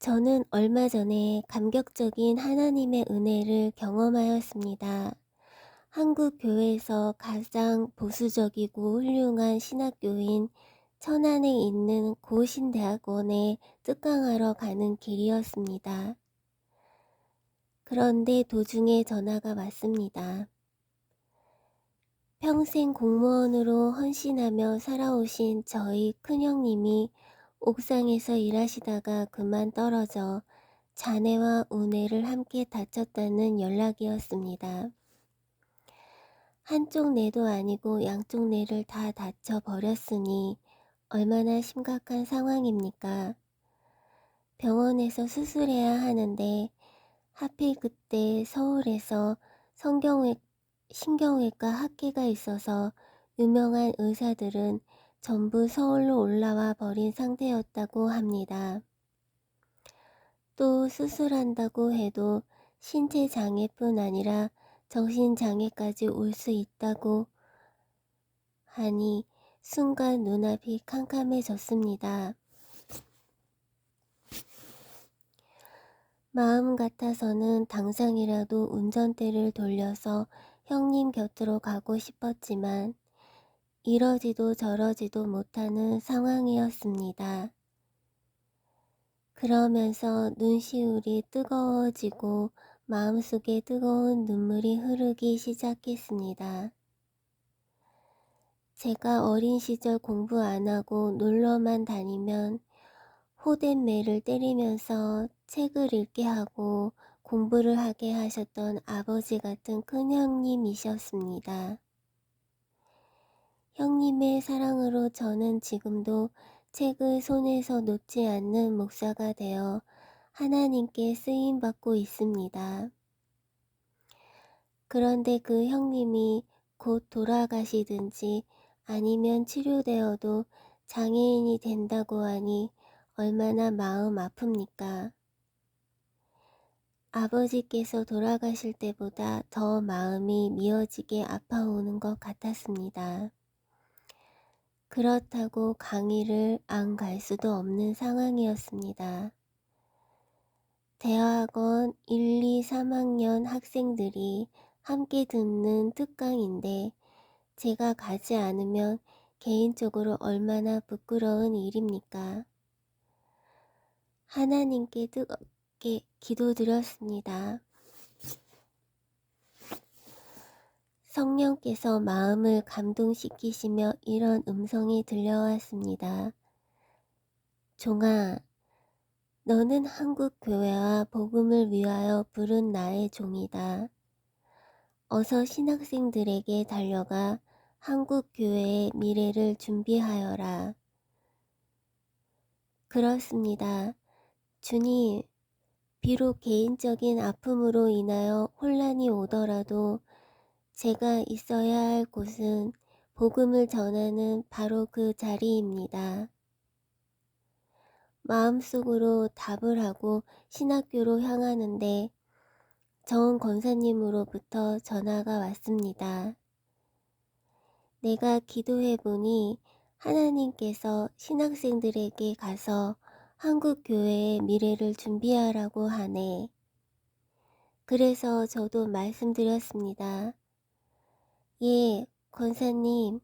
저는 얼마 전에 감격적인 하나님의 은혜를 경험하였습니다. 한국 교회에서 가장 보수적이고 훌륭한 신학교인 천안에 있는 고신대학원에 특강하러 가는 길이었습니다. 그런데 도중에 전화가 왔습니다. 평생 공무원으로 헌신하며 살아오신 저희 큰형님이 옥상에서 일하시다가 그만 떨어져 잔해와 운해를 함께 다쳤다는 연락이었습니다. 한쪽 뇌도 아니고 양쪽 뇌를 다 다쳐버렸으니 얼마나 심각한 상황입니까? 병원에서 수술해야 하는데 하필 그때 서울에서 신경외과 학회가 있어서 유명한 의사들은 전부 서울로 올라와 버린 상태였다고 합니다. 또 수술한다고 해도 신체 장애뿐 아니라 정신 장애까지 올 수 있다고 하니 순간 눈앞이 캄캄해졌습니다. 마음 같아서는 당장이라도 운전대를 돌려서 형님 곁으로 가고 싶었지만 이러지도 저러지도 못하는 상황이었습니다. 그러면서 눈시울이 뜨거워지고 마음속에 뜨거운 눈물이 흐르기 시작했습니다. 제가 어린 시절 공부 안 하고 놀러만 다니면 호된 매를 때리면서 책을 읽게 하고 공부를 하게 하셨던 아버지 같은 큰형님이셨습니다. 형님의 사랑으로 저는 지금도 책을 손에서 놓지 않는 목사가 되어 하나님께 쓰임받고 있습니다. 그런데 그 형님이 곧 돌아가시든지 아니면 치료되어도 장애인이 된다고 하니 얼마나 마음 아픕니까? 아버지께서 돌아가실 때보다 더 마음이 미어지게 아파오는 것 같았습니다. 그렇다고 강의를 안 갈 수도 없는 상황이었습니다. 대학원 1, 2, 3학년 학생들이 함께 듣는 특강인데 제가 가지 않으면 개인적으로 얼마나 부끄러운 일입니까? 하나님께 뜨겁게 기도드렸습니다. 성령께서 마음을 감동시키시며 이런 음성이 들려왔습니다. 종아, 너는 한국 교회와 복음을 위하여 부른 나의 종이다. 어서 신학생들에게 달려가 한국 교회의 미래를 준비하여라. 그렇습니다. 주님, 비록 개인적인 아픔으로 인하여 혼란이 오더라도 제가 있어야 할 곳은 복음을 전하는 바로 그 자리입니다. 마음속으로 답을 하고 신학교로 향하는데 정 권사님으로부터 전화가 왔습니다. 내가 기도해보니 하나님께서 신학생들에게 가서 한국 교회의 미래를 준비하라고 하네. 그래서 저도 말씀드렸습니다. 예, 권사님,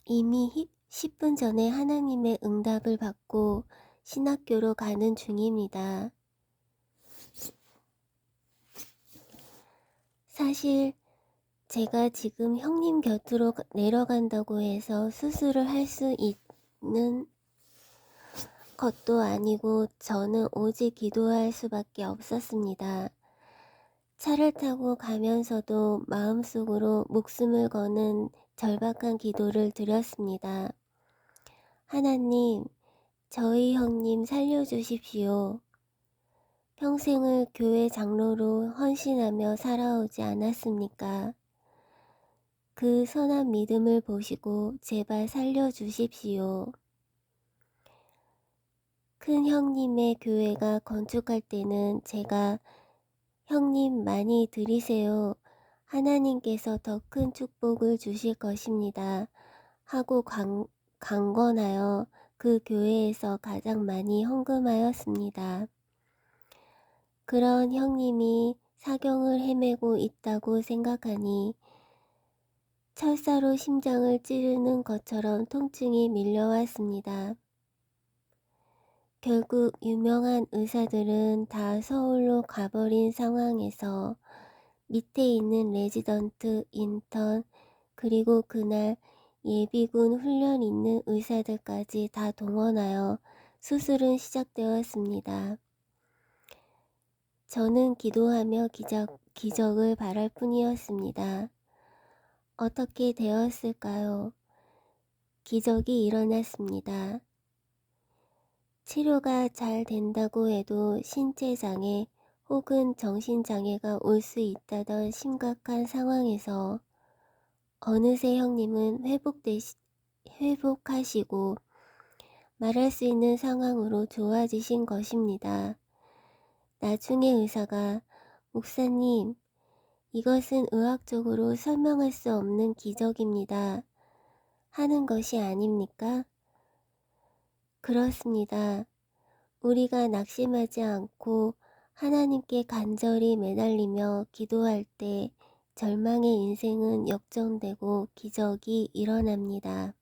이미 10분 전에 하나님의 응답을 받고 신학교로 가는 중입니다. 사실 제가 지금 형님 곁으로 내려간다고 해서 수술을 할 수 있는 것도 아니고 저는 오직 기도할 수밖에 없었습니다. 차를 타고 가면서도 마음속으로 목숨을 거는 절박한 기도를 드렸습니다. 하나님, 저희 형님 살려주십시오. 평생을 교회 장로로 헌신하며 살아오지 않았습니까? 그 선한 믿음을 보시고 제발 살려주십시오. 큰 형님의 교회가 건축할 때는 제가 형님 많이 드리세요. 하나님께서 더 큰 축복을 주실 것입니다. 하고 강권하여 그 교회에서 가장 많이 헌금하였습니다. 그런 형님이 사경을 헤매고 있다고 생각하니 철사로 심장을 찌르는 것처럼 통증이 밀려왔습니다. 결국 유명한 의사들은 다 서울로 가버린 상황에서 밑에 있는 레지던트, 인턴, 그리고 그날 예비군 훈련 있는 의사들까지 다 동원하여 수술은 시작되었습니다. 저는 기도하며 기적을 바랄 뿐이었습니다. 어떻게 되었을까요? 기적이 일어났습니다. 치료가 잘 된다고 해도 신체장애 혹은 정신장애가 올 수 있다던 심각한 상황에서 어느새 형님은 회복하시고 말할 수 있는 상황으로 좋아지신 것입니다. 나중에 의사가 목사님, 이것은 의학적으로 설명할 수 없는 기적입니다. 하는 것이 아닙니까? 그렇습니다. 우리가 낙심하지 않고 하나님께 간절히 매달리며 기도할 때 절망의 인생은 역전되고 기적이 일어납니다.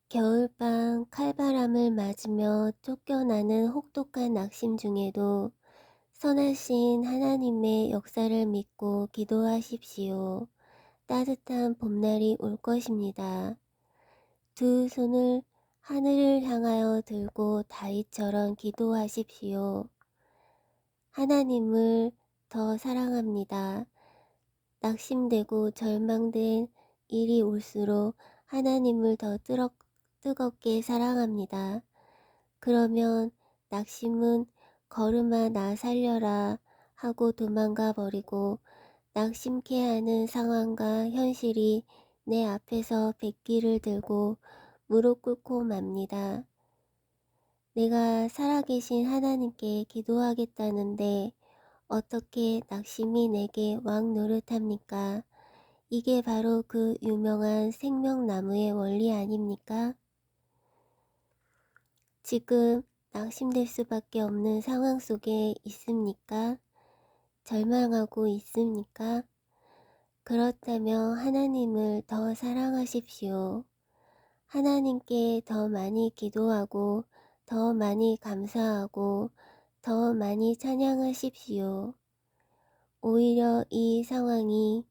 겨울밤 칼바람을 맞으며 쫓겨나는 혹독한 낙심 중에도 선하신 하나님의 역사를 믿고 기도하십시오. 따뜻한 봄날이 올 것입니다. 두 손을 하늘을 향하여 들고 다윗처럼 기도하십시오. 하나님을 더 사랑합니다. 낙심되고 절망된 일이 올수록 하나님을 더 뜨겁게 사랑합니다. 그러면 낙심은 걸음아 나 살려라 하고 도망가 버리고 낙심케 하는 상황과 현실이 내 앞에서 백기를 들고 무릎 꿇고 맙니다. 내가 살아계신 하나님께 기도하겠다는데 어떻게 낙심이 내게 왕 노릇합니까? 이게 바로 그 유명한 생명나무의 원리 아닙니까? 지금 낙심될 수밖에 없는 상황 속에 있습니까? 절망하고 있습니까? 그렇다면 하나님을 더 사랑하십시오. 하나님께 더 많이 기도하고 더 많이 감사하고 더 많이 찬양하십시오. 오히려 이 상황이